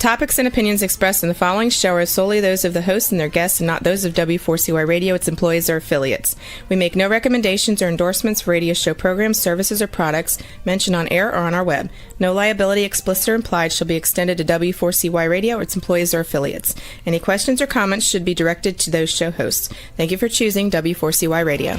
topics and opinions expressed in the following show are solely those of the host and their guests and not those of W4CY Radio, its employees, or affiliates. We make no recommendations or endorsements for radio show programs, services, or products mentioned on air or on our web. No liability, explicit or implied, shall be extended to W4CY Radio or its employees or affiliates. Any questions or comments should be directed to those show hosts. Thank you for choosing W4CY Radio.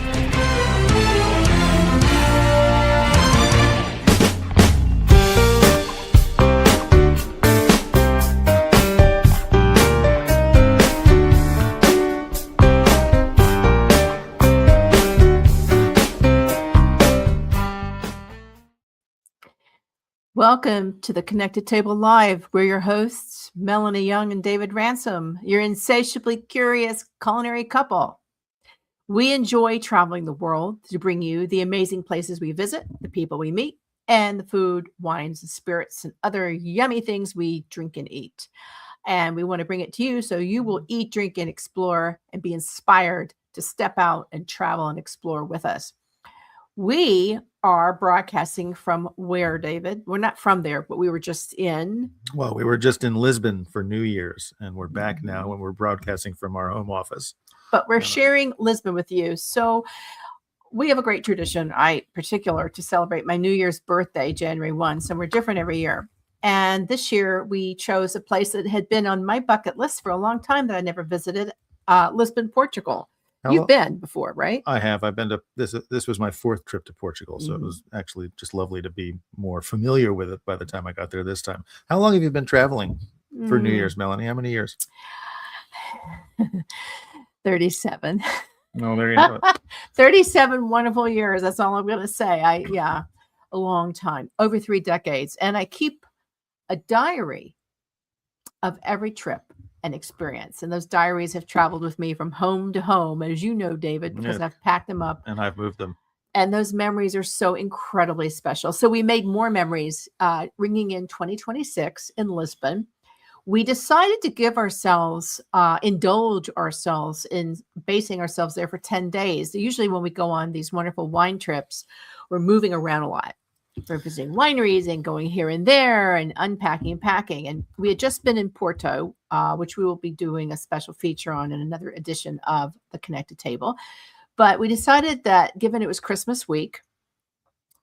Welcome to the Connected Table Live. We're your hosts, Melanie Young and David Ransom, your insatiably curious culinary couple. We enjoy traveling the world to bring you the amazing places we visit, the people we meet, and the food, wines, and spirits, and other yummy things we drink and eat. And we want to bring it to you so you will eat, drink, and explore and be inspired to step out and travel and explore with us. We are broadcasting from where, David? We're not from there, but we were just in. Well, we were just in Lisbon for New Year's, and we're back now, and we're broadcasting from our home office. But we're sharing Lisbon with you. So we have a great tradition, particular, to celebrate my New Year's birthday, January 1. So we're different every year. And this year we chose a place that had been on my bucket list for a long time that I never visited, Lisbon, Portugal. You've been before, right? I have. I've been to this. This was my fourth trip to Portugal, so it was actually just lovely to be more familiar with it by the time I got there this time. How long have you been traveling for New Year's, Melanie? How many years? 37. No, there you go. 37 wonderful years. That's all I'm going to say. A long time, over 3 decades. And I keep a diary of every trip and experience. And those diaries have traveled with me from home to home, as you know, David, because I've packed them up. And I've moved them. And those memories are so incredibly special. So we made more memories ringing in 2026 in Lisbon. We decided to give ourselves, indulge ourselves in basing ourselves there for 10 days. Usually when we go on these wonderful wine trips, we're moving around a lot. We're visiting wineries and going here and there and unpacking and packing. And we had just been in Porto, which we will be doing a special feature on in another edition of the Connected Table. But we decided that given it was Christmas week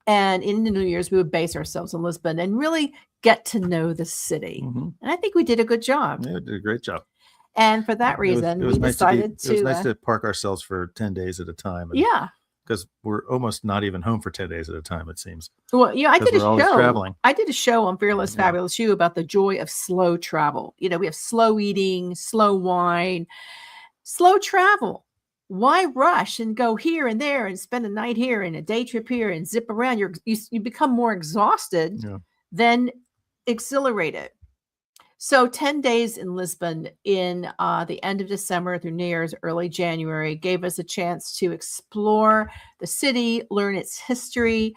and in the New Year's, we would base ourselves in Lisbon and really get to know the city. And I think we did a good job. Yeah, we did a great job. And for that reason, we decided to... It was nice to park ourselves for 10 days at a time. Yeah. Because we're almost not even home for 10 days at a time, it seems. Well, I did a show. Traveling. I did a show on Fearless Fabulous You about the joy of slow travel. We have slow eating, slow wine, slow travel. Why rush and go here and there and spend a night here and a day trip here and zip around? You become more exhausted than exhilarated. So 10 days in Lisbon in the end of December through New Year's, early January, gave us a chance to explore the city, learn its history,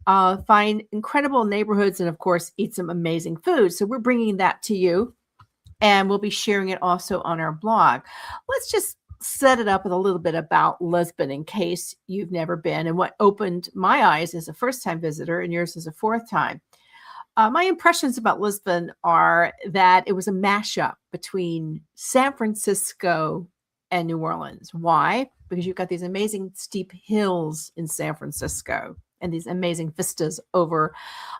find incredible neighborhoods, and of course, eat some amazing food. So we're bringing that to you, and we'll be sharing it also on our blog. Let's just set it up with a little bit about Lisbon in case you've never been, and what opened my eyes as a first-time visitor and yours as a fourth time. My impressions about Lisbon are that it was a mashup between San Francisco and New Orleans. Why? Because you've got these amazing steep hills in San Francisco and these amazing vistas over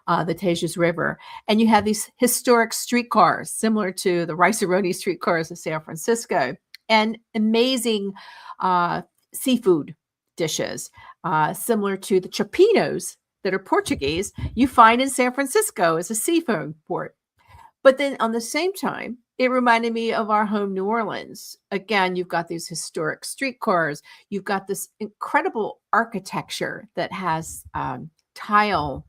the Tagus River. And you have these historic streetcars similar to the Rice-A-Roni streetcars of San Francisco, and amazing seafood dishes similar to the chapinos that are Portuguese, you find in San Francisco as a seafood port. But then on the same time, it reminded me of our home, New Orleans. Again, you've got these historic streetcars. You've got this incredible architecture that has tile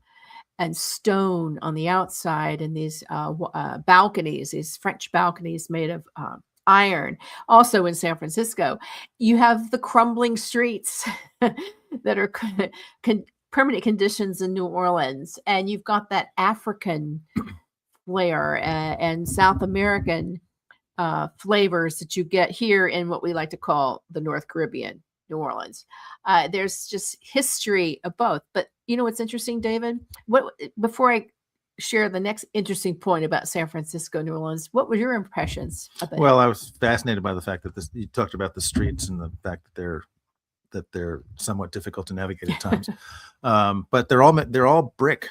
and stone on the outside, and these balconies, these French balconies made of iron. Also in San Francisco, you have the crumbling streets that are permanent conditions in New Orleans, and you've got that African flair and South American flavors that you get here in what we like to call the North Caribbean, New Orleans. There's just history of both. But you know what's interesting, David? Before I share the next interesting point about San Francisco, New Orleans. What were your impressions of it? Well, I was fascinated by the fact that you talked about the streets and the fact that they're somewhat difficult to navigate at times. But they're all brick.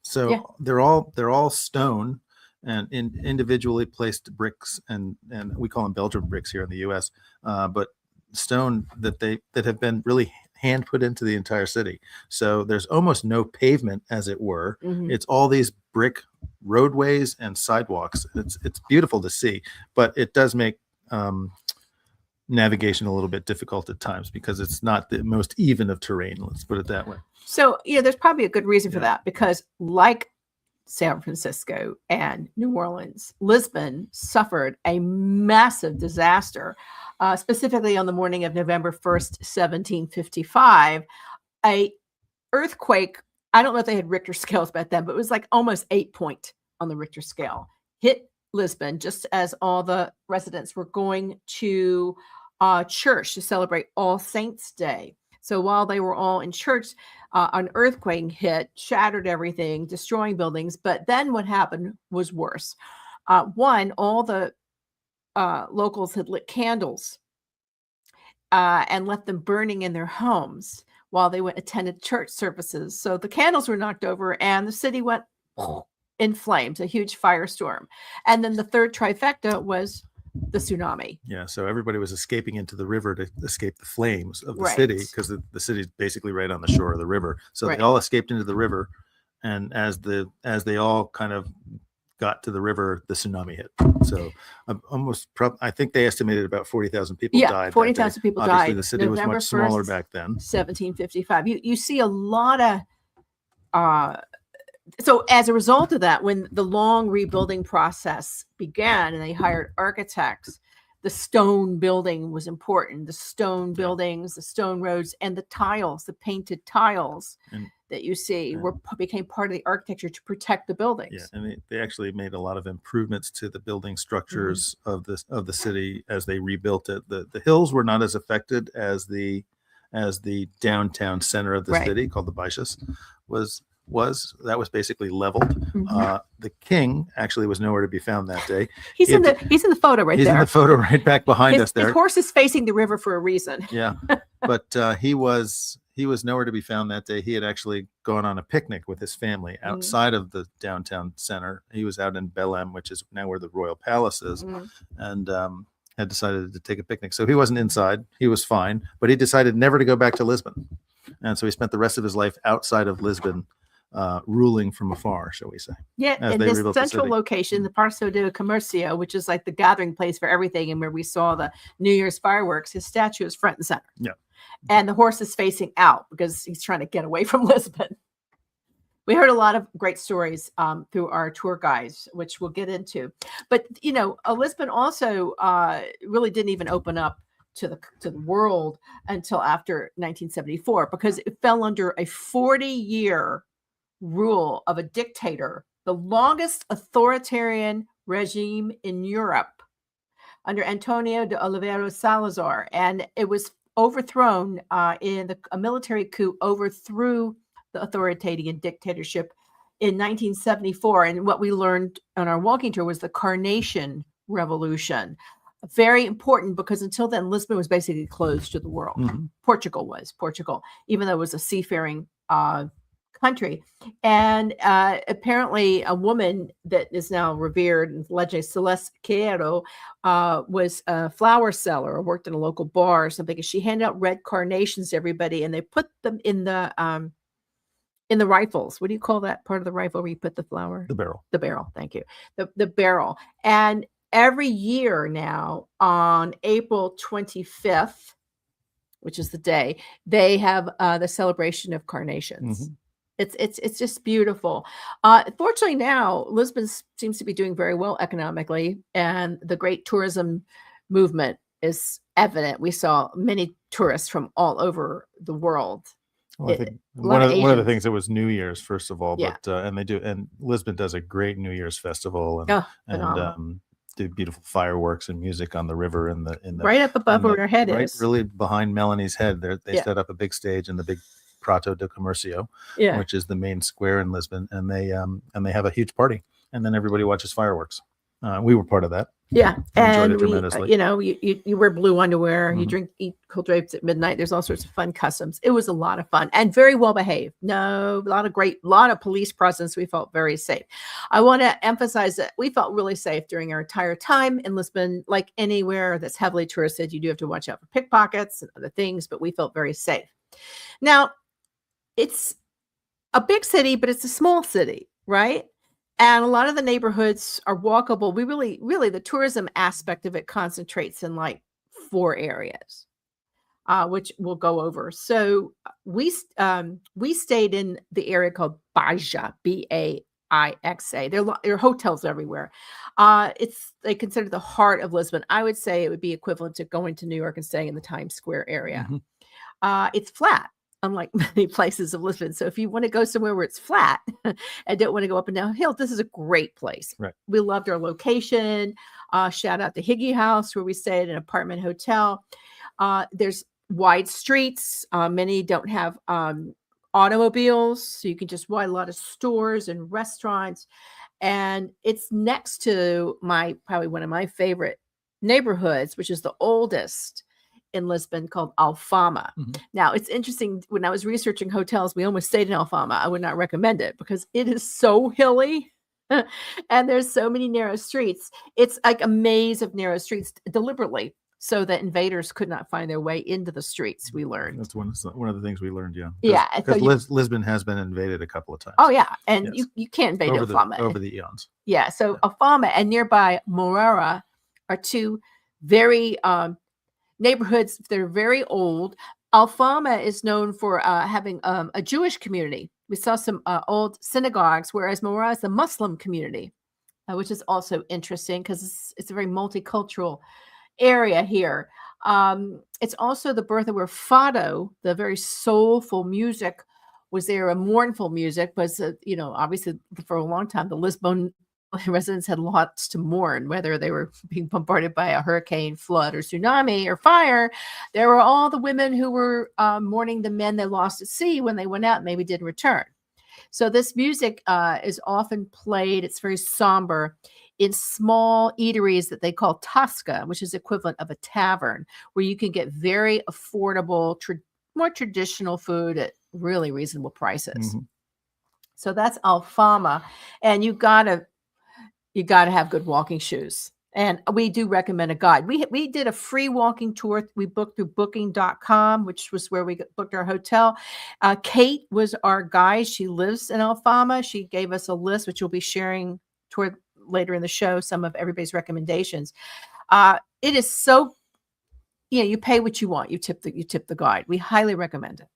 So Yeah. they're all stone and individually placed bricks, and we call them Belgian bricks here in the US, but stone that have been really hand put into the entire city. So there's almost no pavement, as it were. Mhm. It's all these brick roadways and sidewalks. It's beautiful to see, but it does make navigation a little bit difficult at times because it's not the most even of terrain. Let's put it that way. So, there's probably a good reason for that, because like San Francisco and New Orleans, Lisbon suffered a massive disaster, specifically on the morning of November 1st, 1755. A earthquake, I don't know if they had Richter scales back then, but it was like almost 8-point on the Richter scale, hit Lisbon just as all the residents were going to church to celebrate All Saints' Day. So while they were all in church, an earthquake hit, shattered everything, destroying buildings. But then what happened was worse. One, all the locals had lit candles and left them burning in their homes while they attended church services. So the candles were knocked over and the city went in flames, a huge firestorm. And then the third trifecta was the tsunami. Yeah, so everybody was escaping into the river to escape the flames of the Right. city, because the city's basically right on the shore of the river. So Right. they all escaped into the river, and as they all kind of got to the river, the tsunami hit. So I think they estimated about 40,000 people died. 40,000 people Obviously, died. the city was November much smaller 1st, back then. 1755. You see a lot of so as a result of that, when the long rebuilding process began and they hired architects, the stone building was important. The stone buildings, the stone roads, and the tiles, the painted tiles that you see became part of the architecture to protect the buildings. Yeah, and they actually made a lot of improvements to the building structures of the city as they rebuilt it. The hills were not as affected as the downtown center of the city, called the Baixas, that was basically leveled. The king actually was nowhere to be found that day. He's in the photo right there. He's in the photo right back behind us there. His horse is facing the river for a reason. Yeah, but he was nowhere to be found that day. He had actually gone on a picnic with his family outside of the downtown center. He was out in Belém, which is now where the royal palace is, and had decided to take a picnic. So he wasn't inside. He was fine, but he decided never to go back to Lisbon, and so he spent the rest of his life outside of Lisbon, ruling from afar, shall we say. Yeah, in this central location, the Pastel de Comercio, which is like the gathering place for everything, and where we saw the New Year's fireworks, his statue is front and center. Yeah. And the horse is facing out because he's trying to get away from Lisbon. We heard a lot of great stories through our tour guides, which we'll get into. But, Lisbon also really didn't even open up to the world until after 1974, because it fell under a 40-year rule of a dictator, the longest authoritarian regime in Europe, under Antonio de Oliveira Salazar, and it was overthrown in a military coup, overthrew the authoritarian dictatorship in 1974. And what we learned on our walking tour was the Carnation Revolution. Very important, because until then, Lisbon was basically closed to the world. Portugal, even though it was a seafaring country. And apparently a woman that is now revered in legend, Celeste Queiro, was a flower seller or worked in a local bar or something. And she handed out red carnations to everybody, and they put them in the rifles. What do you call that part of the rifle where you put the flower? The barrel. The barrel. Thank you. The barrel. And every year now, on April 25th, which is the day, they have the celebration of carnations. It's just beautiful. Fortunately now, Lisbon seems to be doing very well economically, and the great tourism movement is evident. We saw many tourists from all over the world. Well, I think one of the things that was New Year's, first of all, but and Lisbon does a great New Year's festival, and do beautiful fireworks and music on the river in the right up above where our head right, is, really behind Melanie's head. They set up a big stage in the big Prato do Comércio, Yeah. which is the main square in Lisbon, and they have a huge party, and then everybody watches fireworks. We were part of that. Yeah. I enjoyed And it tremendously. you wear blue underwear, you Mhm. eat cold drapes at midnight. There's all sorts of fun customs. It was a lot of fun and very well behaved. No, a lot of police presence. We felt very safe. I want to emphasize that we felt really safe during our entire time in Lisbon. Like anywhere that's heavily touristed, you do have to watch out for pickpockets and other things, but we felt very safe. Now, it's a big city, but it's a small city, right? And a lot of the neighborhoods are walkable. We really, the tourism aspect of it concentrates in like 4 areas, which we'll go over. So we stayed in the area called Baixa, Baixa. There are hotels everywhere. They consider the heart of Lisbon. I would say it would be equivalent to going to New York and staying in the Times Square area. It's flat, unlike many places of Lisbon. So if you want to go somewhere where it's flat and don't want to go up and down hill, this is a great place. Right. We loved our location. Shout out to Higgy House, where we stayed, an apartment hotel. There's wide streets. Many don't have automobiles, so you can just walk. A lot of stores and restaurants. And it's next to probably one of my favorite neighborhoods, which is the oldest in Lisbon, called Alfama. Now, it's interesting. When I was researching hotels, we almost stayed in Alfama. I would not recommend it because it is so hilly and there's so many narrow streets. It's like a maze of narrow streets deliberately so that invaders could not find their way into the streets, we learned. That's one of the things we learned, yeah. Yeah. Because Lisbon has been invaded a couple of times. Oh, yeah. And Yes. you can't invade Alfama. Over the eons. Yeah. So Alfama and nearby Moreira are two very neighborhoods. They're very old. Alfama is known for having a Jewish community. We saw some old synagogues, whereas Moreira is a Muslim community, which is also interesting because it's a very multicultural area here. It's also the birth of where fado, the very soulful music, was there. A mournful music was, obviously for a long time, the Lisbon residents had lots to mourn, whether they were being bombarded by a hurricane, flood, or tsunami, or fire. There were all the women who were mourning the men they lost at sea when they went out and maybe didn't return. So this music is often played. It's very somber in small eateries that they call tasca, which is equivalent of a tavern, where you can get very affordable, more traditional food at really reasonable prices. So that's Alfama, and you gotta have good walking shoes. And we do recommend a guide. We did a free walking tour. We booked through booking.com, which was where we booked our hotel. Kate was our guide. She lives in Alfama. She gave us a list, which we'll be sharing toward later in the show, some of everybody's recommendations. It is so, you pay what you want. You tip the guide. We highly recommend it.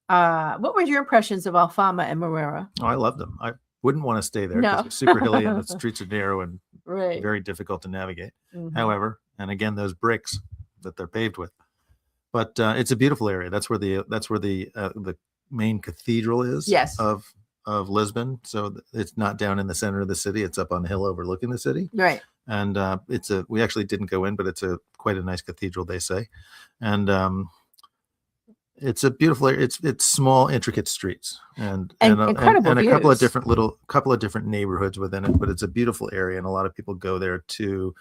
What were your impressions of Alfama and Moreira? Oh, I loved them. I wouldn't want to stay there because it's super hilly and the streets are narrow and very difficult to navigate. However, and again, those bricks that they're paved with, but it's a beautiful area. That's where the main cathedral is. Yes. Of Lisbon. So it's not down in the center of the city. It's up on the hill overlooking the city. Right. And we actually didn't go in, but it's quite a nice cathedral, they say. And it's a beautiful area. It's small, intricate streets and incredible and a views. couple of different neighborhoods within it, but it's a beautiful area. And a lot of people go there to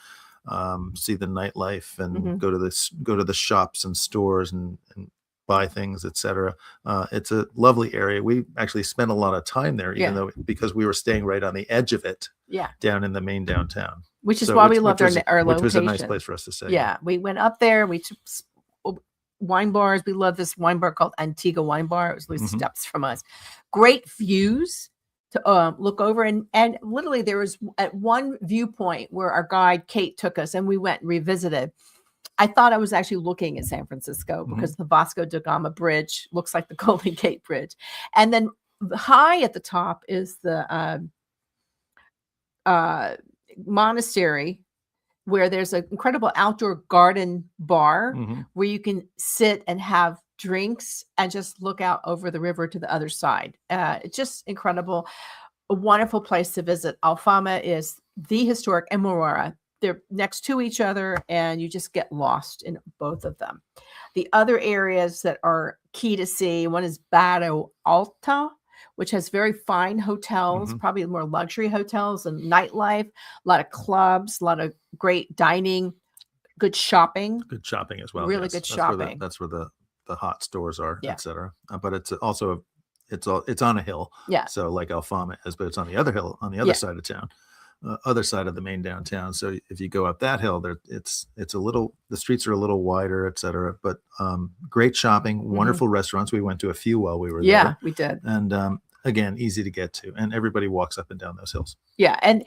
see the nightlife and go to the shops and stores and buy things, etc. It's a lovely area. We actually spent a lot of time there, because we were staying right on the edge of it, down in the main downtown. Which is why we loved our location. Which was a nice place for us to stay. Yeah, we went up there. We took wine bars. We love this wine bar called Antigua Wine Bar. It was at least steps from us. Great views to look over, and literally there was at one viewpoint where our guide Kate took us, and we went and revisited. I thought I was actually looking at San Francisco because the Vasco da Gama Bridge looks like the Golden Gate Bridge. And then high at the top is the monastery, where there's an incredible outdoor garden bar where you can sit and have drinks and just look out over the river to the other side. It's just incredible. A wonderful place to visit. Alfama is the historic, and Moreira. They're next to each other, and you just get lost in both of them. The other areas that are key to see. One is Barrio Alto, which has very fine hotels, Mhm. probably more luxury hotels and nightlife, a lot of clubs, a lot of great dining, good shopping, Good shopping as well. really Yes. good That's shopping. That's where the hot stores are, Yeah. etc. But it's also it's on a hill. Yeah. So like Alfama is, but it's on the other hill, on the other Yeah. side of town, other side of the main downtown. So if you go up that hill, there it's a little, the streets are a little wider, etc. But great shopping, wonderful restaurants. We went to a few while we were Yeah, there, we did. and again, easy to get to, and everybody walks up and down those hills. Yeah. And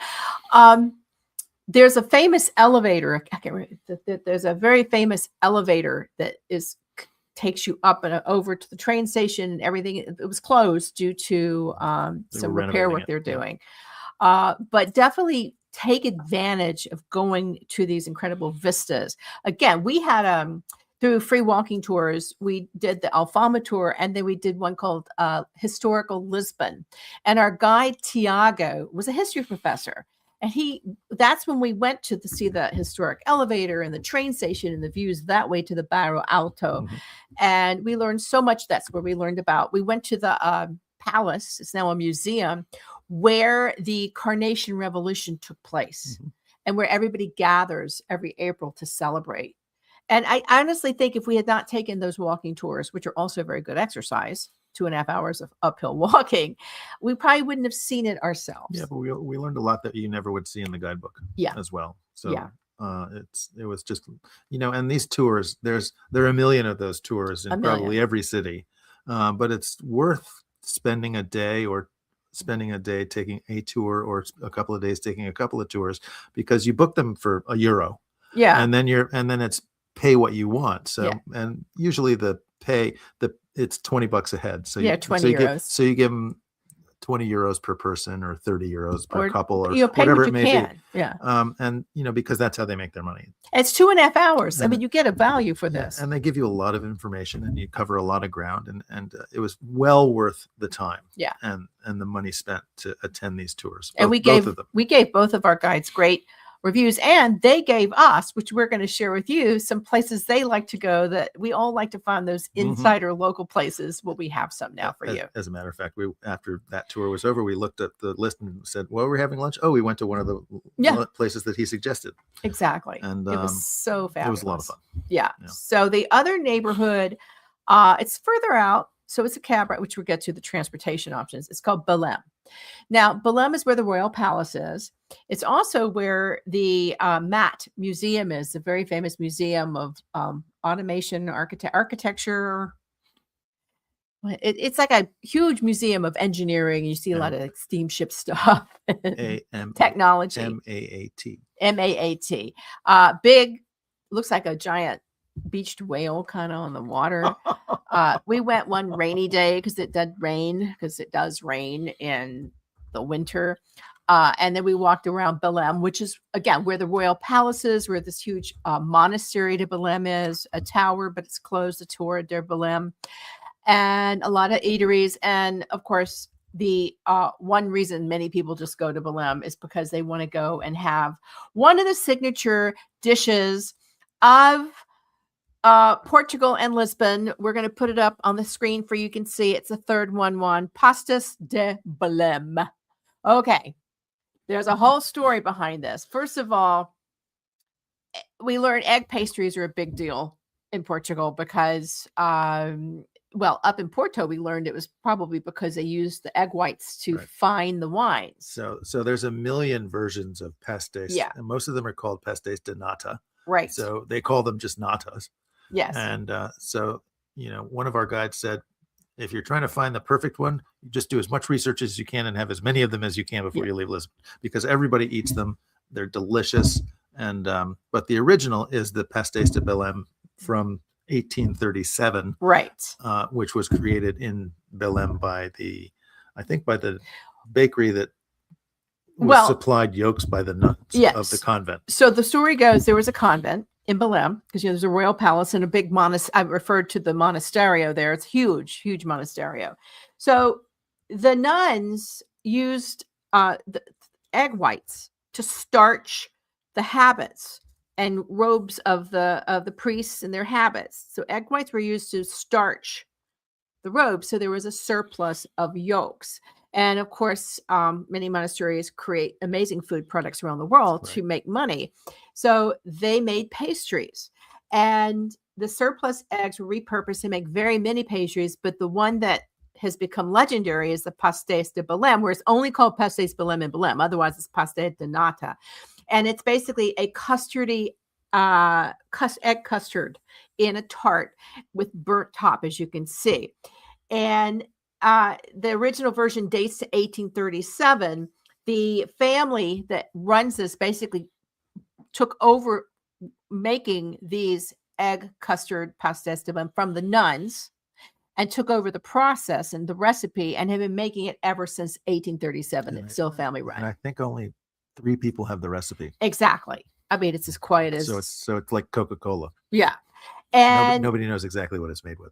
there's a famous elevator. I can't remember. There's a very famous elevator that takes you up and over to the train station and everything. It was closed due to some repair work they're doing. But definitely take advantage of going to these incredible vistas. Again, we had through free walking tours, we did the Alfama tour, and then we did one called Historical Lisbon. And our guide Tiago was a history professor. And that's when we went to see the historic elevator and the train station and the views that way to the Barrio Alto. And we learned so much. That's where we learned about. We went to the palace. It's now a museum where the Carnation Revolution took place and where everybody gathers every April to celebrate. And I honestly think if we had not taken those walking tours, which are also very good exercise, 2.5 hours of uphill walking, we probably wouldn't have seen it ourselves. Yeah, but we learned a lot that you never would see in the guidebook. Yeah. As well. So yeah. It was just, and these tours, there are a million of those tours in probably every city, but it's worth spending a day taking a tour, or a couple of days taking a couple of tours, because you book them for €1. Yeah. And then it's pay what you want. So, and usually it's $20 a head. So yeah, €20. So you give them €20 per person, or €30 per couple, or pay whatever what it may be. Yeah. And because that's how they make their money. It's 2.5 hours. I mean, you get a value for this. And they give you a lot of information, and you cover a lot of ground, and it was well worth the time. Yeah. And the money spent to attend these tours. And we gave both of our guides great reviews, and they gave us, which we're going to share with you, some places they like to go, that we all like to find those insider local places. Well, we have some now for you. As a matter of fact, after that tour was over, we looked at the list and said, well, we're having lunch. Oh, we went to one of the places that he suggested. Exactly. And it was so fabulous. It was a lot of fun. Yeah. So the other neighborhood, it's further out. So it's a cab ride, which we'll get to the transportation options. It's called Belém. Now, Belém is where the Royal Palace is. It's also where the MAT Museum is, a very famous museum of automation, architecture. It's like a huge museum of engineering. You see a lot of like steamship stuff, technology. MAAT. MAAT. Big, looks like a giant beached whale kind of on the water. We went one rainy day because it does rain in the winter. And then we walked around Belém, which is, again, where the Royal Palace is, where this huge monastery de Belém is, a tower, but it's closed, the Torre de Belém, and a lot of eateries. And of course, the one reason many people just go to Belém is because they want to go and have one of the signature dishes of Portugal and Lisbon. We're going to put it up on the screen for you can see. It's the third one, Pastel de Nata. Okay. There's a whole story behind this. First of all, we learned egg pastries are a big deal in Portugal because, up in Porto, we learned it was probably because they used the egg whites to fine the wines. So there's a million versions of pastéis. Yeah. And most of them are called pastéis de nata. Right. So they call them just natas. Yes. And one of our guides said, if you're trying to find the perfect one, you just do as much research as you can and have as many of them as you can before you leave Lisbon, because everybody eats them. They're delicious. And but the original is the Pastéis de Belém from 1837, right? Which was created in Belém by the bakery that supplied yolks by the nuns of the convent. So the story goes, there was a convent in Belém, because there's a royal palace and a big monastery. I referred to the monasterio there. It's huge monasterio. So the nuns used the egg whites to starch the habits and robes of the priests and their habits. So egg whites were used to starch the robes. So there was a surplus of yolks. And of course, many monasteries create amazing food products around the world to make money. So they made pastries, and the surplus eggs were repurposed to make very many pastries. But the one that has become legendary is the Pastel de Belém, where it's only called Pastel de Belém in Belém. Otherwise, it's Pastel de Nata. And it's basically a custardy egg custard in a tart with burnt top, as you can see. And the original version dates to 1837. The family that runs this basically took over making these egg custard pastéis de Belém from the nuns and took over the process and the recipe and have been making it ever since 1837. It's still family run. And I think only 3 people have the recipe. Exactly. I mean, it's as quiet as... So it's like Coca-Cola. Yeah. And nobody knows exactly what it's made with.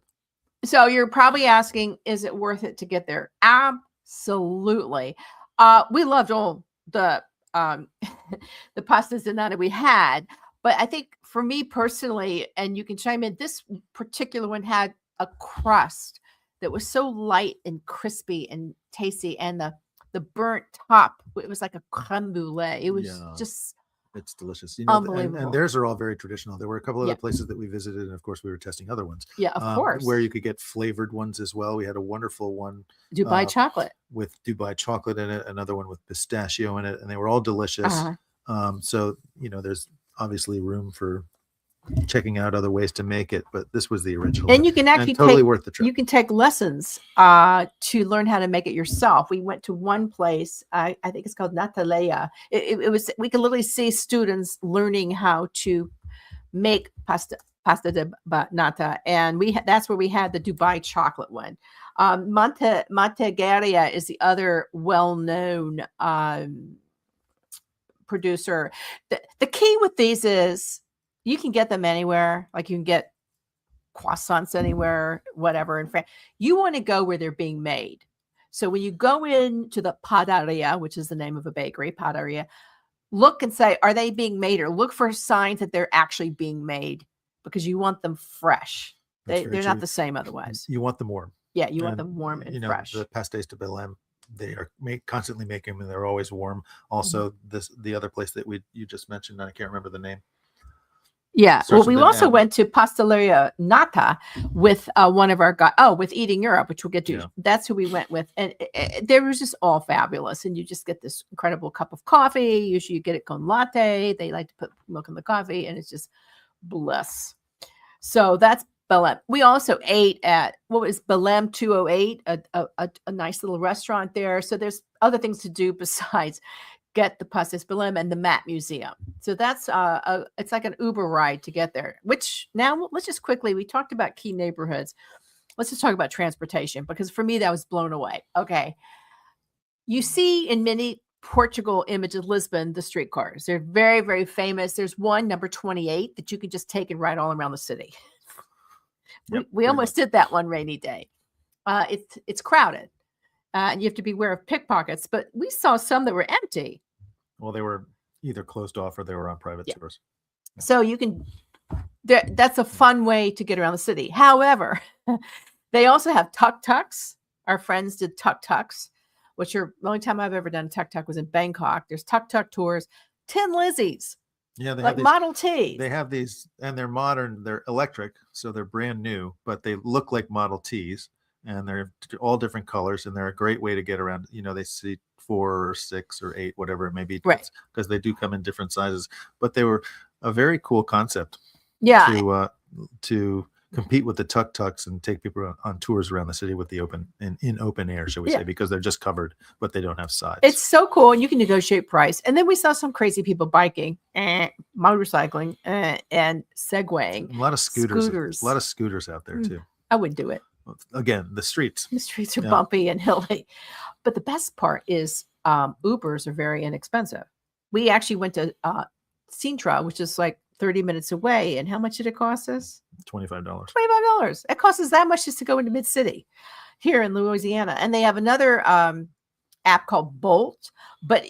So you're probably asking, is it worth it to get there? Absolutely. We loved all the the pastas de nata we had, but I think for me personally, and you can chime in, this particular one had a crust that was so light and crispy and tasty, and the burnt top, it was like a creme brulee. It was just... It's delicious. Unbelievable. And theirs are all very traditional. There were a couple other places that we visited, and of course we were testing other ones. Yeah, of course. Where you could get flavored ones as well. We had a wonderful one. Dubai chocolate. With Dubai chocolate in it, another one with pistachio in it, and they were all delicious. So, there's obviously room for checking out other ways to make it, but this was the original. And you can actually totally worth the trip. You can take lessons to learn how to make it yourself. We went to one place, I think it's called Natalea. It was, we could literally see students learning how to make pasta de nata, and that's where we had the Dubai chocolate one. Montegheria is the other well-known producer. The key with these is you can get them anywhere. Like you can get croissants anywhere, whatever. In France, you want to go where they're being made. So when you go into the padaria, which is the name of a bakery, padaria, look and say, are they being made? Or look for signs that they're actually being made, because you want them fresh. They're not the same otherwise. You want them warm. Yeah, you want them warm and fresh. The pastéis de Belém, they are constantly making them, and they're always warm. Also, the other place that you just mentioned, I can't remember the name. Yeah. Well, we also went to Pasteleria Nata with one of our guys. Oh, with Eating Europe, which we'll get to. Yeah. That's who we went with. And they were just all fabulous. And you just get this incredible cup of coffee. Usually you get it con latte. They like to put milk in the coffee, and it's just bliss. So that's Belém. We also ate at, what was Belém 208, a nice little restaurant there. So there's other things to do besides get the Pastéis Belém and the Mat Museum. So that's it's like an Uber ride to get there. Which now let's just quickly, we talked about key neighborhoods. Let's just talk about transportation, because for me that was blown away. Okay, you see in many Portugal images, Lisbon, the streetcars. They're very, very famous. There's one, number 28, that you can just take and ride all around the city. We almost did that one rainy day. It's crowded. And you have to beware of pickpockets, but we saw some that were empty. Well, they were either closed off or they were on private tours. So you can, that's a fun way to get around the city. However, they also have tuk-tuks. Our friends did tuk-tuks, which are the only time I've ever done a tuk-tuk was in Bangkok. There's tuk-tuk tours, Tin Lizzies. Yeah, they like have these, Model Ts. They have these, and they're modern. They're electric, so they're brand new, but they look like Model Ts. And they're all different colors, and they're a great way to get around. They see 4 or 6 or 8, whatever it may be, right? Because they do come in different sizes. But they were a very cool concept. Yeah. To compete with the tuk-tuks and take people on tours around the city with the in open air, shall we say, because they're just covered, but they don't have sides. It's so cool, and you can negotiate price. And then we saw some crazy people biking, motorcycling, and segwaying. A lot of scooters. A lot of scooters out there too. I wouldn't do it. Again, the streets are bumpy and hilly, but the best part is Ubers are very inexpensive. We actually went to Sintra, which is like 30 minutes away, and how much did it cost us? $25. It costs us that much just to go into mid-city here in Louisiana. And they have another app called Bolt, but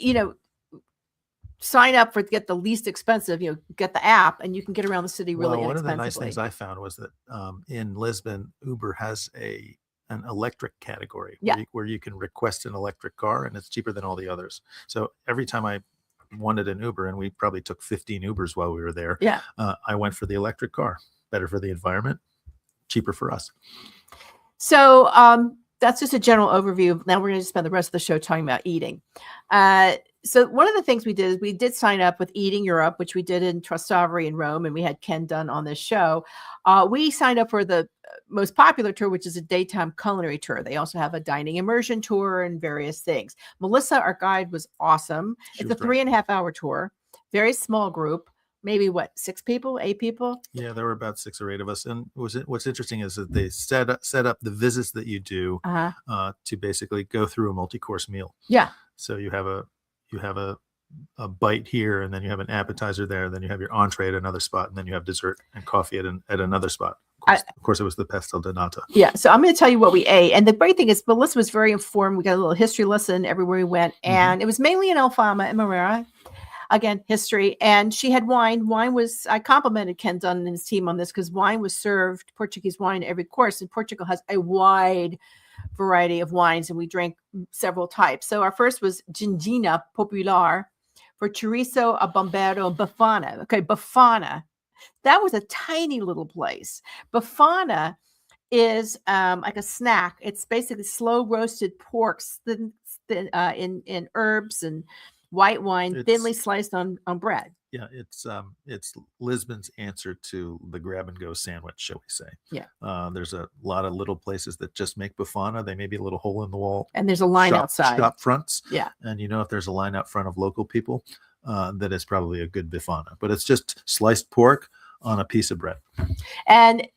sign up for get the least expensive, get the app, and you can get around the city really inexpensively. One of the nice things I found was that in Lisbon, Uber has a an electric category Yeah. where you can request an electric car, and it's cheaper than all the others. So every time I wanted an Uber, and we probably took 15 Ubers while we were there, Yeah. I went for the electric car. Better for the environment, cheaper for us. So that's just a general overview. Now we're going to spend the rest of the show talking about eating. So one of the things we did is we did sign up with Eating Europe, which we did in Trastevere in Rome, and we had Ken Dunn on this show. We signed up for the most popular tour, which is a daytime culinary tour. They also have a dining immersion tour and various things. Melissa, our guide, was awesome. It's a 3.5-hour tour, very small group. Maybe 6 people, 8 people? Yeah, there were about 6 or 8 of us. And what's interesting is that they set up the visits that you do to basically go through a multi-course meal. Yeah. So you have a bite here, and then you have an appetizer there, then you have your entree at another spot, and then you have dessert and coffee at another spot. Of course, it was the Pastel de Nata. Yeah. So I'm going to tell you what we ate. And the great thing is Melissa was very informed. We got a little history lesson everywhere we went. And it was mainly in Alfama and Marera. Again, history. And she had wine. I complimented Ken Dunn and his team on this because wine was served, Portuguese wine, every course. And Portugal has a wide variety of wines, and we drank several types. So our first was Gingina Popular for chorizo, a bombero, and Bafana. Okay, Bafana. That was a tiny little place. Bafana is like a snack. It's basically slow roasted porks in herbs and white wine, thinly sliced on bread. Yeah, it's Lisbon's answer to the grab and go sandwich, shall we say? Yeah. There's a lot of little places that just make Bafana. They may be a little hole in the wall, and there's a line outside. Shop fronts. Yeah, and if there's a line out front of local people, that is probably a good Bafana. But it's just sliced pork on a piece of bread. And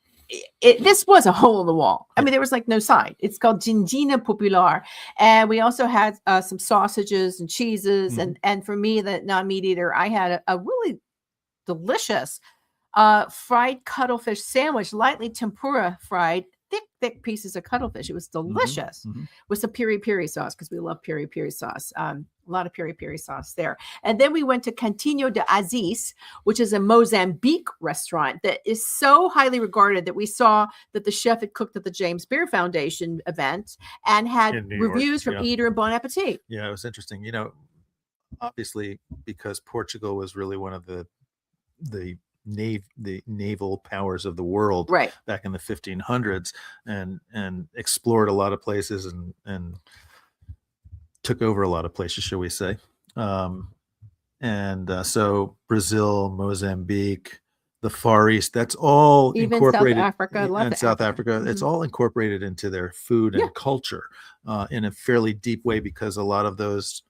this was a hole in the wall. I mean, there was no sign. It's called Gingina Popular. And we also had some sausages and cheeses. And for me, the non-meat eater, I had a really delicious fried cuttlefish sandwich, lightly tempura fried, thick pieces of cuttlefish. It was delicious with some piri sauce, because we love piri sauce. A lot of piri sauce there. And then we went to Cantinho de Aziz, which is a Mozambique restaurant that is so highly regarded that we saw that the chef had cooked at the James Beard Foundation event and had reviews from Eater and Bon Appetit. Yeah, it was interesting. Obviously, because Portugal was really one of the naval powers of the world back in the 1500s, and explored a lot of places and took over a lot of places, shall we say. So Brazil, Mozambique, the Far East, that's all even incorporated. South Africa, South Africa. It's all incorporated into their food and culture in a fairly deep way, because a lot of those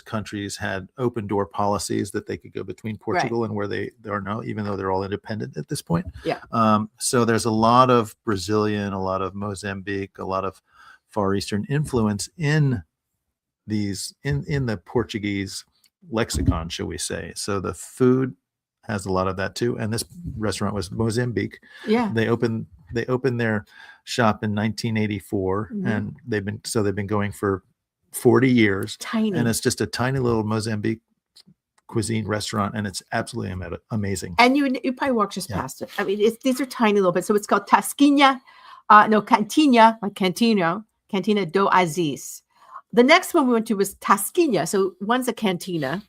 countries had open door policies that they could go between Portugal and where they are now, even though they're all independent at this point. Yeah. So there's a lot of Brazilian, a lot of Mozambique, a lot of Far Eastern influence in the Portuguese lexicon, shall we say. So the food has a lot of that too. And this restaurant was Mozambique. Yeah. They opened their shop in 1984, and they've been going for 40 years. Tiny. And it's just a tiny little Mozambique cuisine restaurant, and it's absolutely amazing. And you probably walk just past it. I mean, these are tiny little bits. So it's called Cantina, like Cantina do Aziz. The next one we went to was Tasquinha. So one's a cantina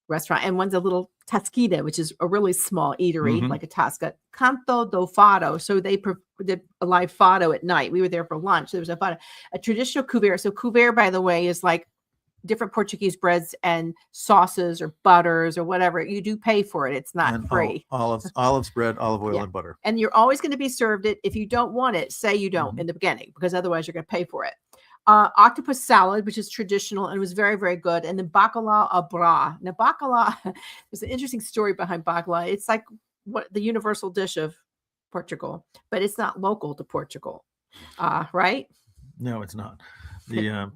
restaurant, and one's a little tasquina, which is a really small eatery, like a tasca. Canto do Fado. So they did a live fado at night. We were there for lunch. There was a traditional couvert. So couvert, by the way, is like different Portuguese breads and sauces or butters or whatever. You do pay for it. It's not free. Olives, bread, olive oil, and butter. And you're always going to be served it. If you don't want it, say you don't in the beginning, because otherwise you're going to pay for it. Octopus salad, which is traditional and it was very, very good. And then bacalhau à bras. Now, bacalhau, there's an interesting story behind bacalhau. It's like the universal dish of Portugal, but it's not local to Portugal, right? No, it's not. The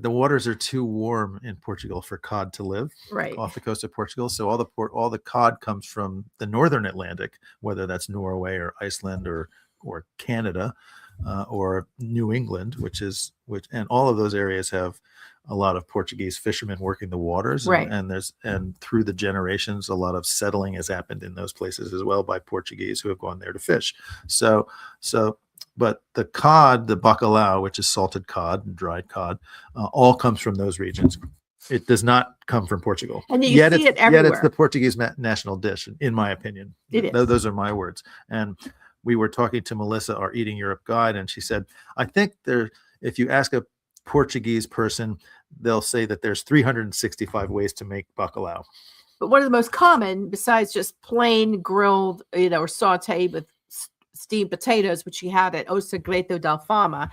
waters are too warm in Portugal for cod to live off the coast of Portugal. So all the cod comes from the northern Atlantic, whether that's Norway or Iceland or Canada. Or New England, and all of those areas have a lot of Portuguese fishermen working the waters, and through the generations, a lot of settling has happened in those places as well by Portuguese who have gone there to fish. So But the cod, the bacalhau, which is salted cod and dried cod, all comes from those regions. It does not come from Portugal. And you see it Yet everywhere. it's the Portuguese national dish, in my opinion. Those are my words. And we were talking to Melissa, our Eating Europe guide, and she said, I think if you ask a Portuguese person, they'll say that there's 365 ways to make bacalhau. But one of the most common, besides just plain grilled, or sauteed with steamed potatoes, which you had at O Segredo da Fama,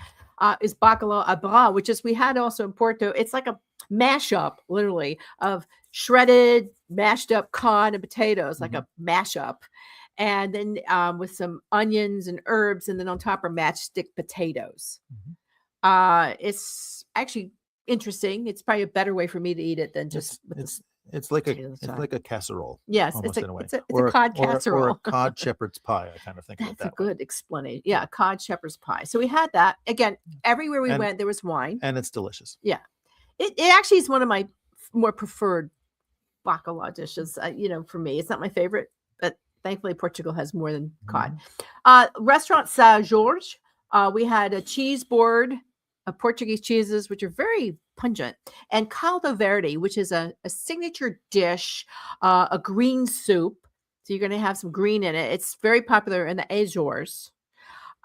is bacalhau à bras, which is we had also in Porto. It's like a mashup, literally, of shredded, mashed up cod and potatoes, like a mashup. And then with some onions and herbs, and then on top are matchstick potatoes. It's actually interesting. It's probably a better way for me to eat it than just it's like a casserole. Yes, it's a cod casserole or a cod shepherd's pie. I kind of think that's that a good explanation. Yeah, cod shepherd's pie. So we had that again. Everywhere we went, there was wine, and it's delicious. Yeah, it actually is one of my more preferred bacalhau dishes. For me, it's not my favorite, but thankfully Portugal has more than cod. Restaurant São Jorge. We had a cheese board of Portuguese cheeses, which are very pungent, and caldo verde, which is a signature dish, a green soup. So you're going to have some green in it. It's very popular in the Azores,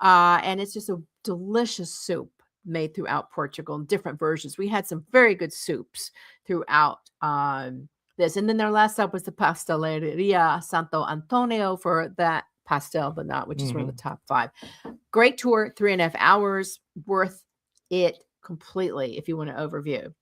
and it's just a delicious soup made throughout Portugal in different versions. We had some very good soups throughout this. And then their last stop was the Pasteleria Santo Antonio for that Pastel de Nata, which is one of the top 5. Great tour, 3.5 hours, worth it completely if you want to overview.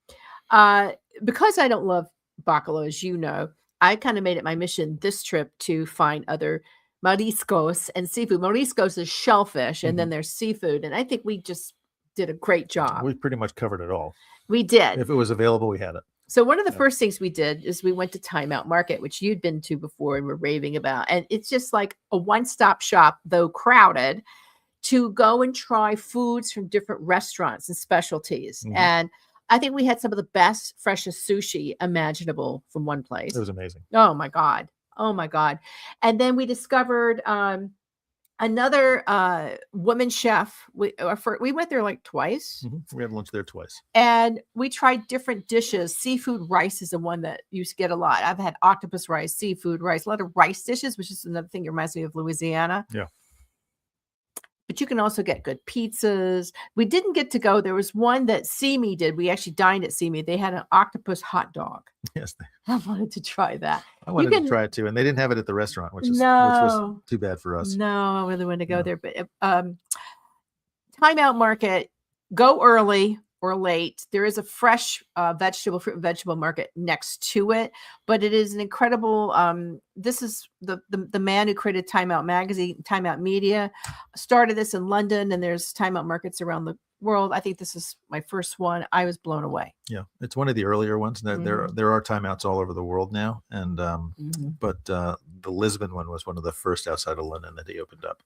Because I don't love bacalhau, as you know, I kind of made it my mission this trip to find other mariscos and seafood. Mariscos is shellfish, and then there's seafood. And I think we just did a great job. We pretty much covered it all. We did. If it was available, we had it. So one of the first things we did is we went to Time Out Market, which you'd been to before and were raving about. And it's just like a one-stop shop, though crowded, to go and try foods from different restaurants and specialties. And I think we had some of the best, freshest sushi imaginable from one place. It was amazing. Oh, my God. Oh, my God. And then we discovered another woman chef. We went there like twice. We had lunch there twice. And we tried different dishes. Seafood rice is the one that you get a lot. I've had octopus rice, seafood rice, a lot of rice dishes, which is another thing that reminds me of Louisiana. Yeah. But you can also get good pizzas. We didn't get to go. There was one that Simi did. We actually dined at Simi. They had an octopus hot dog. Yes. I wanted to try that. I wanted to try it too. And they didn't have it at the restaurant, which was too bad for us. No, I really wanted to go there. But Time Out Market, go early or late. There is a fresh fruit and vegetable market next to it, but it is an incredible. This is the man who created Time Out Magazine, Time Out Media, started this in London, and there's Time Out markets around the world. I think this is my first one. I was blown away. Yeah, it's one of the earlier ones. There are timeouts all over the world now, and but the Lisbon one was one of the first outside of London that he opened up.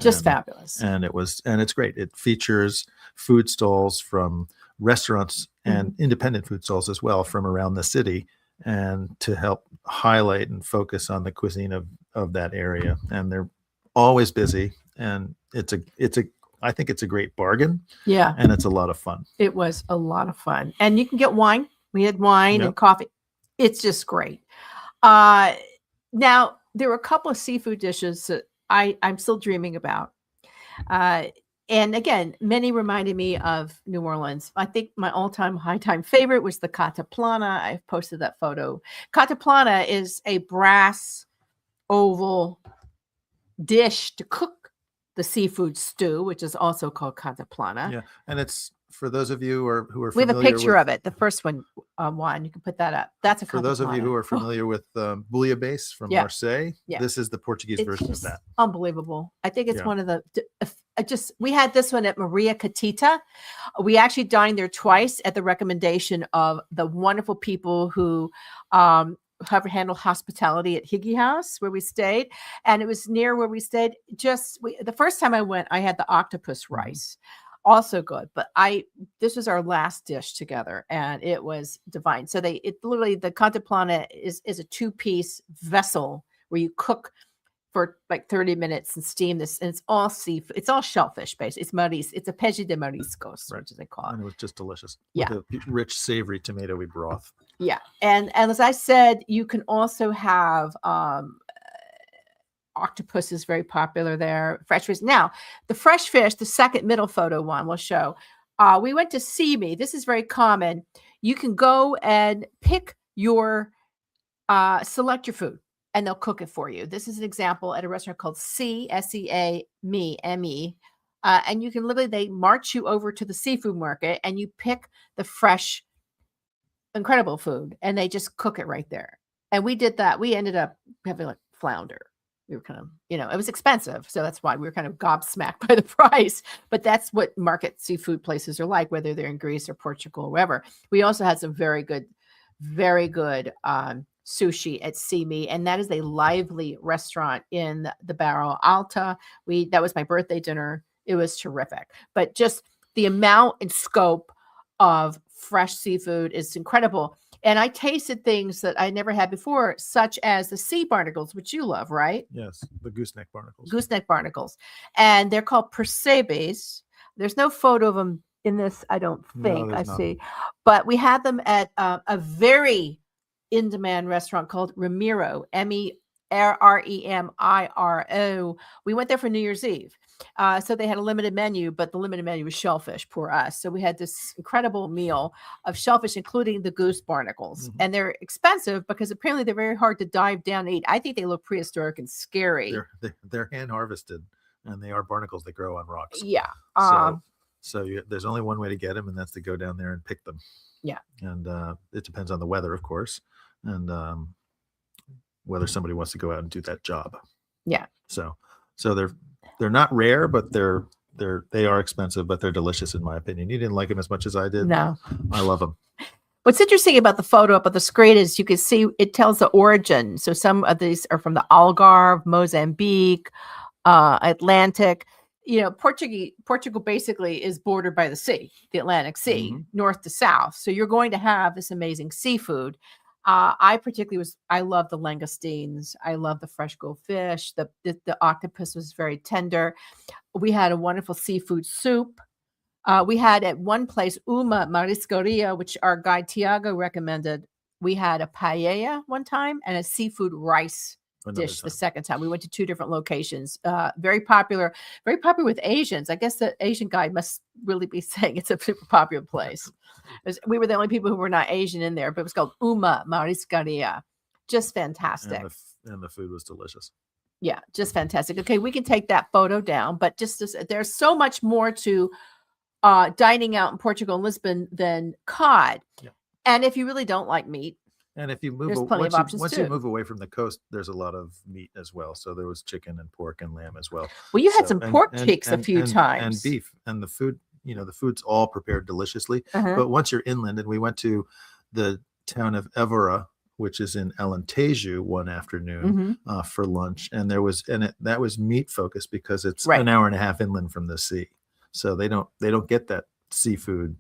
Just fabulous. And it's great. It features food stalls from restaurants and independent food stalls as well from around the city, and to help highlight and focus on the cuisine of that area. And they're always busy, and I think it's a great bargain. Yeah. And it's a lot of fun. It was a lot of fun. And you can get wine. We had wine and coffee. It's just great. Now, there were a couple of seafood dishes that I'm still dreaming about. And again, many reminded me of New Orleans. I think my all-time high-time favorite was the cataplana. I've posted that photo. Cataplana is a brass oval dish to cook the seafood stew, which is also called cataplana. Yeah, and it's for those of you who are familiar. We have a picture of it. The first one, Juan, you can put that up. That's a for those of you who are familiar with bouillabaisse from Marseille. Yeah. This is the Portuguese version of that. Unbelievable. I think it's one of the. We had this one at Maria Catita. We actually dined there twice at the recommendation of the wonderful people who handle hospitality at Higgy House, where we stayed, and it was near where we stayed. The first time I went, I had the octopus rice. Also good, but this was our last dish together, and it was divine. So the contemplana is a 2-piece vessel where you cook for like 30 minutes and steam this, and it's all seafood. It's all shellfish based. It's a Apetite de mariscos, which is they call it. And it was just delicious. Yeah. With a rich, savory tomatoey broth. Yeah. And as I said, you can also have octopus is very popular there. Fresh fish. Now, the fresh fish, the second middle photo one we'll show. We went to See Me. This is very common. You can go and pick your select your food, and they'll cook it for you. This is an example at a restaurant called SEA Me, M-E. And you can literally, they march you over to the seafood market and you pick the fresh, incredible food, and they just cook it right there. And we did that. We ended up having like flounder. We were kind of, it was expensive. So that's why we were kind of gobsmacked by the price. But that's what market seafood places are like, whether they're in Greece or Portugal or wherever. We also had some very good sushi at See Me, and that is a lively restaurant in the Barrio Alta. That was my birthday dinner. It was terrific. But just the amount and scope of fresh seafood is incredible. And I tasted things that I never had before, such as the sea barnacles, which you love, right? Yes, the gooseneck barnacles. Gooseneck barnacles. And they're called percebes. There's no photo of them in this, I don't think. No, I not. see. But we had them at a very in-demand restaurant called Remiro, Meremiro. We went there for New Year's Eve. So they had a limited menu, but the limited menu was shellfish, poor us. So we had this incredible meal of shellfish, including the goose barnacles. Mm-hmm. And they're expensive because apparently they're very hard to dive down and eat. I think they look prehistoric and scary. They're hand harvested, and they are barnacles that grow on rocks. Yeah. There's only one way to get them, and that's to go down there and pick them. Yeah. And it depends on the weather, of course, and whether somebody wants to go out and do that job. Yeah. So they're not rare, but they are expensive, but they're delicious in my opinion. You didn't like them as much as I did. No. I love them. What's interesting about the photo up on the screen is you can see it tells the origin. So some of these are from the Algarve, Mozambique, Atlantic. Portugal basically is bordered by the sea, the Atlantic Sea, Mm-hmm. north to south. So you're going to have this amazing seafood. I love the langoustines. I love the fresh goldfish. The octopus was very tender. We had a wonderful seafood soup. We had at one place, Uma Mariscaria, which our guide Tiago recommended. We had a paella one time and a seafood rice dish the second time. We went to two different locations. Very popular with Asians. I guess the Asian guide must really be saying it's a super popular place. We were the only people who were not Asian in there, but it was called Uma Mariscaria. Just fantastic. And the food was delicious. Yeah, just fantastic. Okay, we can take that photo down, but there's so much more to dining out in Portugal and Lisbon than cod. Yeah. And if you really don't like meat, and if you move, there's plenty of options once too. you move away from the coast, there's a lot of meat as well. So there was chicken and pork and lamb as well. Well, you had some pork cheeks a few times. And beef. And the food, the food's all prepared deliciously. Uh-huh. But once you're inland, and we went to the town of Évora, which is in Alentejo, one afternoon for lunch. And that was meat focused because it's an hour and a half inland from the sea. So they don't get that seafood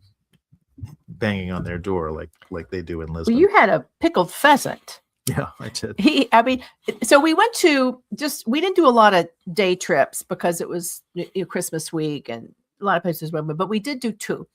banging on their door like they do in Lisbon. Well, you had a pickled pheasant. Yeah, I did. So we went we didn't do a lot of day trips because it was Christmas week and a lot of places went, but we did do two.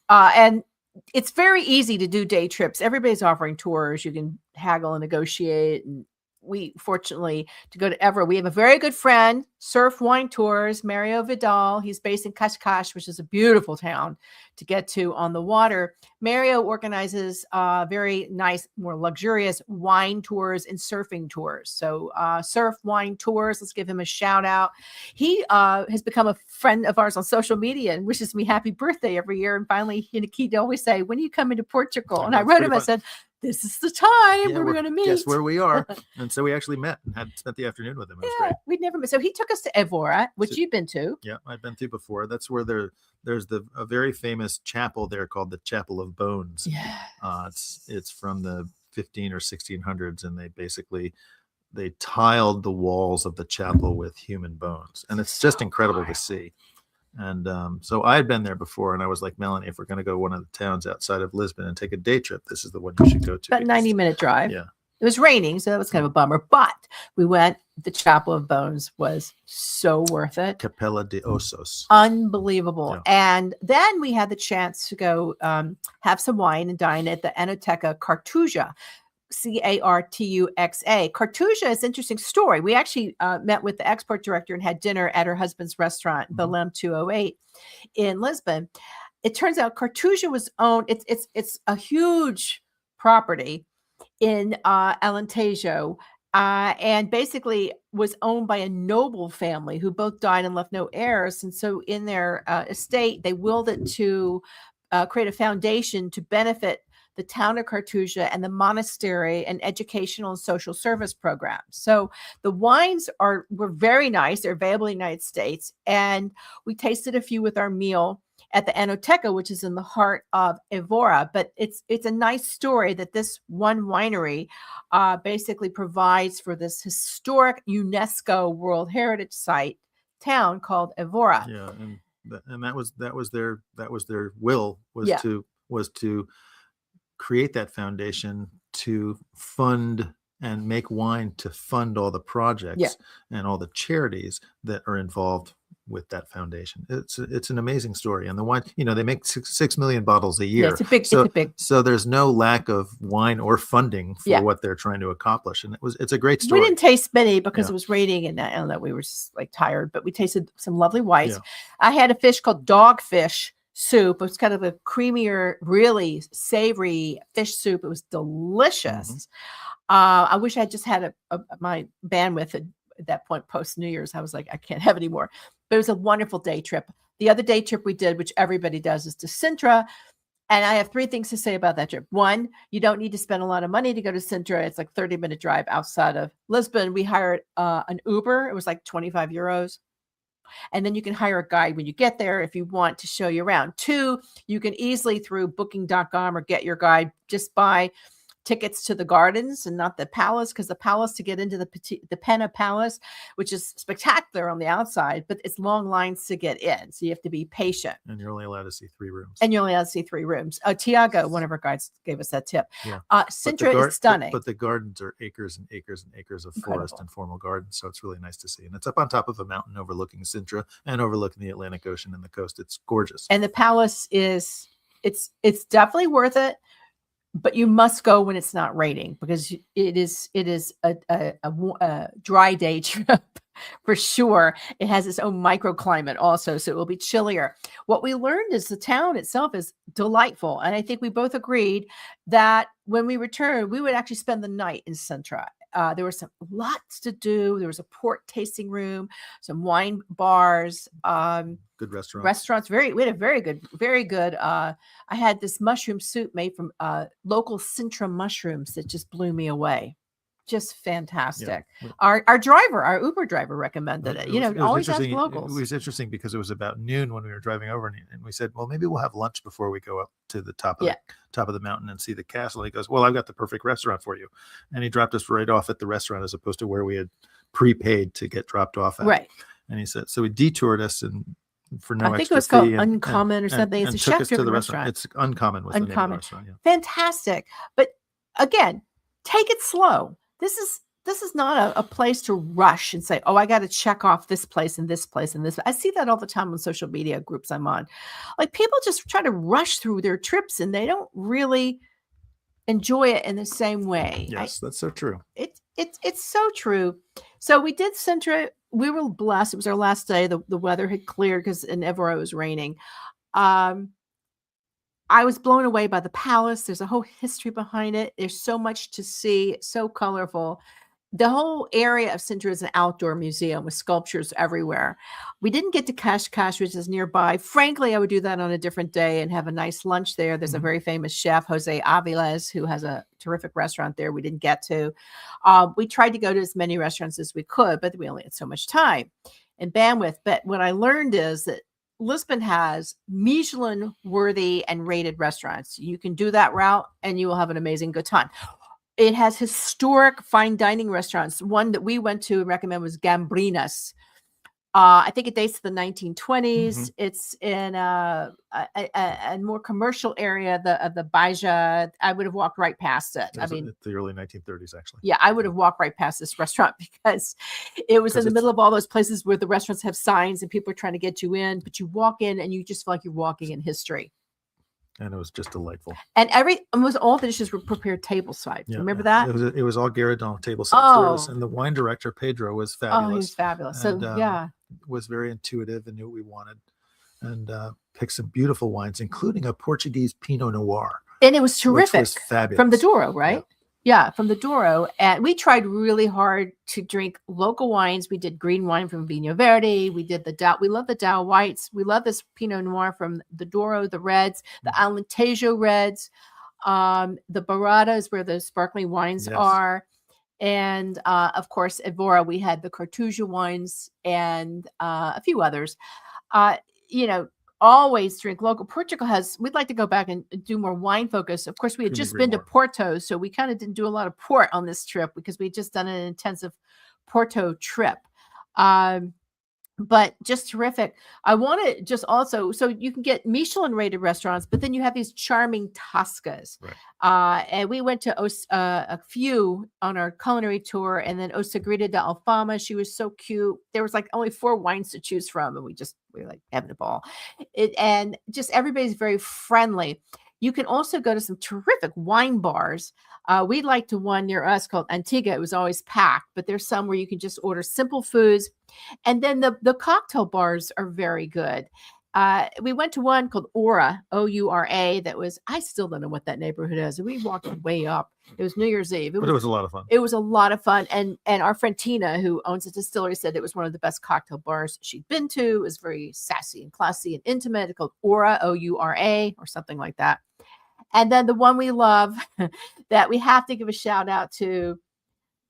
And it's very easy to do day trips. Everybody's offering tours. You can haggle and negotiate. And we fortunately to go to Évora, we have a very good friend, Surf Wine Tours, Mario Vidal. He's based in Cascais, which is a beautiful town to get to on the water. Mario organizes very nice, more luxurious wine tours and surfing tours. So Surf Wine Tours, let's give him a shout out. He has become a friend of ours on social media and wishes me happy birthday every year. And finally, he'd always say, when are you coming to Portugal? And I wrote him, I said, this is the time where we're going to meet. Guess where we are. And so we actually met and had spent the afternoon with him. It was great. We'd never met. So he took us to Évora, which you've been to. Yeah, I've been to before. That's where there's a very famous chapel there called the Chapel of Bones. Yes. It's from the 15 or 1600s, and they tiled the walls of the chapel with human bones, and it's just incredible to see. And so I had been there before, and I was like, Melanie, if we're going to go to one of the towns outside of Lisbon and take a day trip, this is the one you should go to. About 90-minute drive. Yeah. It was raining, so that was kind of a bummer. But we went the Chapel of Bones was so worth it. Capella de Ossos. Unbelievable. Yeah. And then we had the chance to go have some wine and dine at the Enoteca Cartuja, Cartuxa. Cartuja is an interesting story. We actually met with the export director and had dinner at her husband's restaurant, Belém 208 in Lisbon. It turns out Cartuja was owned, it's a huge property in Alentejo, and basically was owned by a noble family who both died and left no heirs. And so in their estate, they willed it to create a foundation to benefit the town of Cartuja and the monastery and educational and social service programs. So the wines were very nice. They're available in the United States. And we tasted a few with our meal at the Enoteca, which is in the heart of Evora. But it's a nice story that this one winery basically provides for this historic UNESCO World Heritage Site town called Evora. Yeah, and that was their will was to create that foundation to fund and make wine to fund all the projects and all the charities that are involved with that foundation. It's an amazing story. And the wine, they make 6 million bottles a year. Yeah, it's a big. So there's no lack of wine or funding for what they're trying to accomplish. And it's a great story. We didn't taste many because it was raining and I don't know, we were just like tired, but we tasted some lovely whites. Yeah. I had a fish called dogfish soup. It was kind of a creamier, really savory fish soup. It was delicious. I wish I just had my bandwidth at that point post New Year's. I was like, I can't have any more. But it was a wonderful day trip. The other day trip we did, which everybody does, is to Sintra. And I have 3 things to say about that trip. One, you don't need to spend a lot of money to go to Sintra. It's like 30-minute drive outside of Lisbon. We hired an Uber. It was like 25 euros. And then you can hire a guide when you get there if you want to show you around. 2, you can easily through booking.com or get your guide just buy tickets to the gardens and not the palace, because the palace, to get into the Pena Palace, which is spectacular on the outside, but it's long lines to get in. So you have to be patient. And you're only allowed to see 3 rooms. Tiago, one of our guides, gave us that tip. Yeah. Sintra is stunning. But the gardens are acres and acres and acres of forest and formal gardens. So it's really nice to see. And it's up on top of a mountain overlooking Sintra and overlooking the Atlantic Ocean and the coast. It's gorgeous. And the palace it's definitely worth it. But you must go when it's not raining, because it is a dry day trip for sure. It has its own microclimate also, so it will be chillier. What we learned is the town itself is delightful. And I think we both agreed that when we returned, we would actually spend the night in Sintra. There was lots to do. There was a port tasting room, some wine bars, good restaurants. We had a very good. I had this mushroom soup made from local Sintra mushrooms that just blew me away. Just fantastic. Yeah. Our Uber driver recommended it. Always ask locals. It was interesting because it was about noon when we were driving over, and we said, well, maybe we'll have lunch before we go up to the top of the mountain and see the castle. He goes, well, I've got the perfect restaurant for you. And he dropped us right off at the restaurant as opposed to where we had prepaid to get dropped off at. Right. And he said, so he detoured us and for no extra fee. I think it was called Uncommon or something. It's a chef-driven restaurant. It's Uncommon was the name of the restaurant. Yeah. Fantastic. But again, take it slow. This is not a place to rush and say, oh, I got to check off this place and this place and this. I see that all the time on social media groups I'm on. Like, people just try to rush through their trips and they don't really enjoy it in the same way. Yes, that's so true. It's so true. So we did Sintra. We were blessed. It was our last day. The weather had cleared because in Evora it was raining. I was blown away by the palace. There's a whole history behind it. There's so much to see. It's so colorful. The whole area of Sintra is an outdoor museum with sculptures everywhere. We didn't get to Cascais, which is nearby. Frankly, I would do that on a different day and have a nice lunch there. There's a very famous chef, Jose Aviles, who has a terrific restaurant there we didn't get to. We tried to go to as many restaurants as we could, but we only had so much time and bandwidth. But what I learned is that Lisbon has Michelin-worthy and rated restaurants. You can do that route and you will have an amazing good time. It has historic fine dining restaurants. One that we went to and recommend was Gambrinas. I think it dates to the 1920s. Mhm. It's in a more commercial area of the Baja. I would have walked right past it. It I was mean, the early 1930s, actually. yeah, I would have walked right past this restaurant because it was in 'Cause the it's- middle of all those places where the restaurants have signs and people are trying to get you in, but you walk in and you just feel like you're walking in history. And it was just delightful. And almost all the dishes were prepared tableside. Yeah, Remember yeah. that? It was all Garridon tableside service, Oh, and the wine director Pedro was oh, fabulous. he was fabulous. And, So yeah. was very intuitive and knew what we wanted, and picked some beautiful wines, including a Portuguese Pinot Noir, And it was terrific. which was fabulous. From the Douro, right? Yeah, from the Douro. And we tried really hard to drink local wines. We did green wine from Vinhos Verde. We did we love the Dow whites. We love this Pinot Noir from the Douro, the reds, the Alentejo reds, the Baradas where the sparkling wines are. And of course, at Vora, we had the Cartuja wines and a few others. Always drink local. Portugal we'd like to go back and do more wine focus. Of course, we had Couldn't just agree been to more. Porto, so we kind of didn't do a lot of port on this trip because we'd just done an intensive Porto trip. But just terrific. I want to just also, so you can get Michelin rated restaurants, but then you have these charming Toscas. Right. And we went to a few on our culinary tour, and then Osagrita de Alfama. She was so cute. There was like only 4 wines to choose from, and we were like having a ball. And just everybody's very friendly. You can also go to some terrific wine bars. We liked one near us called Antigua. It was always packed, but there's some where you can just order simple foods. And then the cocktail bars are very good. We went to one called Aura, Oura, that was, I still don't know what that neighborhood is. We walked way up. It was New Year's Eve. It was a lot of fun. It was a lot of fun. And our friend Tina, who owns a distillery, said it was one of the best cocktail bars she'd been to. It was very sassy and classy and intimate. It's called Aura, Oura, or something like that. And then the one we love that we have to give a shout out to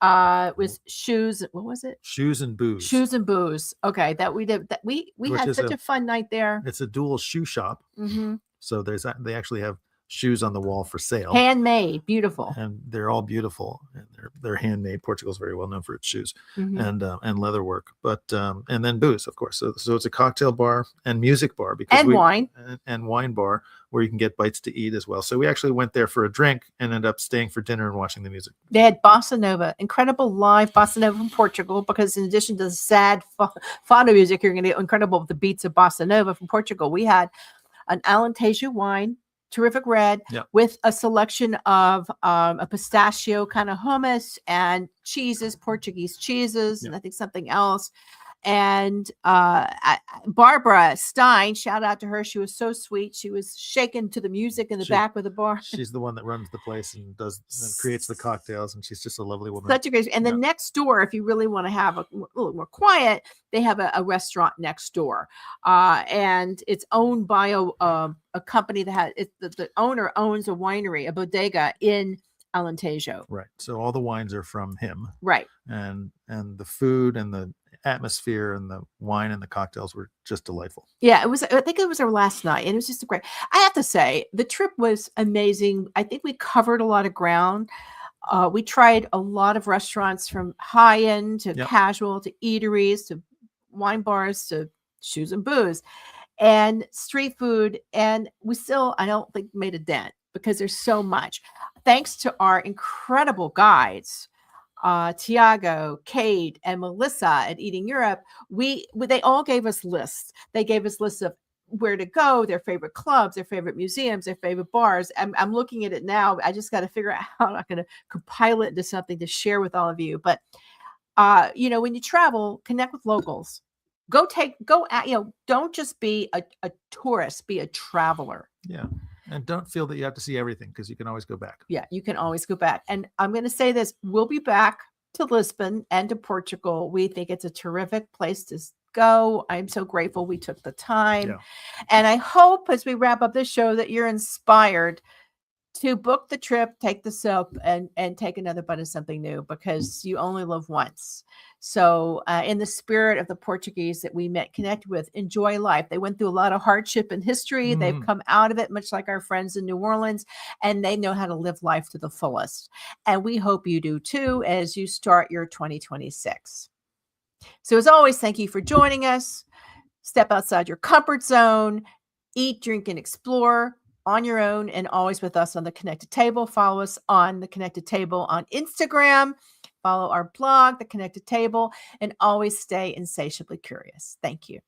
was Shoes. What was it? Shoes and Booze. Shoes and Booze. Okay, that we did. That we had such a fun night there. It's a dual shoe shop. Mm-hmm. So they actually have shoes on the wall for sale. Handmade, beautiful. And they're all beautiful. And they're handmade. Portugal's very well known for its shoes and leather work. But and then booze, of course. So it's a cocktail bar and music bar wine and wine bar where you can get bites to eat as well. So we actually went there for a drink and ended up staying for dinner and watching the music. They had bossa nova, incredible live bossa nova from Portugal, because in addition to the sad fado music, you're going to get incredible with the beats of bossa nova from Portugal. We had an Alentejo wine, terrific red, with a selection of a pistachio kind of hummus and cheeses, Portuguese cheeses, and I think something else. And Barbara Stein, shout out to her. She was so sweet. She was shaken to the music in the back of the bar. She's the one that runs the place and creates the cocktails, and she's just a lovely woman. Such a great. And then next door, if you really want to have a little more quiet, they have a restaurant next door, and it's owned by a company that the owner owns a winery, a bodega in Alentejo. Right. So all the wines are from him. Right. And the food and the atmosphere and the wine and the cocktails were just delightful. Yeah, it was. I think it was our last night, and it was just great. I have to say, the trip was amazing. I think we covered a lot of ground. We tried a lot of restaurants, from high end to casual to eateries to wine bars to Shoes and Booze and street food, and we still, I don't think, made a dent because there's so much. Thanks to our incredible guides, Tiago, Kate, and Melissa at Eating Europe, they all gave us lists. They gave us lists of where to go, their favorite clubs, their favorite museums, their favorite bars. I'm looking at it now. I just got to figure out how I'm going to compile it into something to share with all of you. But when you travel, connect with locals. Go out. Don't just be a tourist. Be a traveler. Yeah. And don't feel that you have to see everything, because you can always go back. Yeah, you can always go back. And I'm going to say this. We'll be back to Lisbon and to Portugal. We think it's a terrific place to go. I'm so grateful we took the time. Yeah. And I hope, as we wrap up this show, that you're inspired to book the trip, take the soap, and take another bite of something new, because you only live once. So in the spirit of the Portuguese that we connect with, enjoy life. They went through a lot of hardship in history. Mm-hmm. They've come out of it, much like our friends in New Orleans, and they know how to live life to the fullest. And we hope you do too, as you start your 2026. So as always, thank you for joining us. Step outside your comfort zone, eat, drink, and explore on your own, and always with us on The Connected Table. Follow us on The Connected Table on Instagram. Follow our blog, The Connected Table, and always stay insatiably curious. Thank you.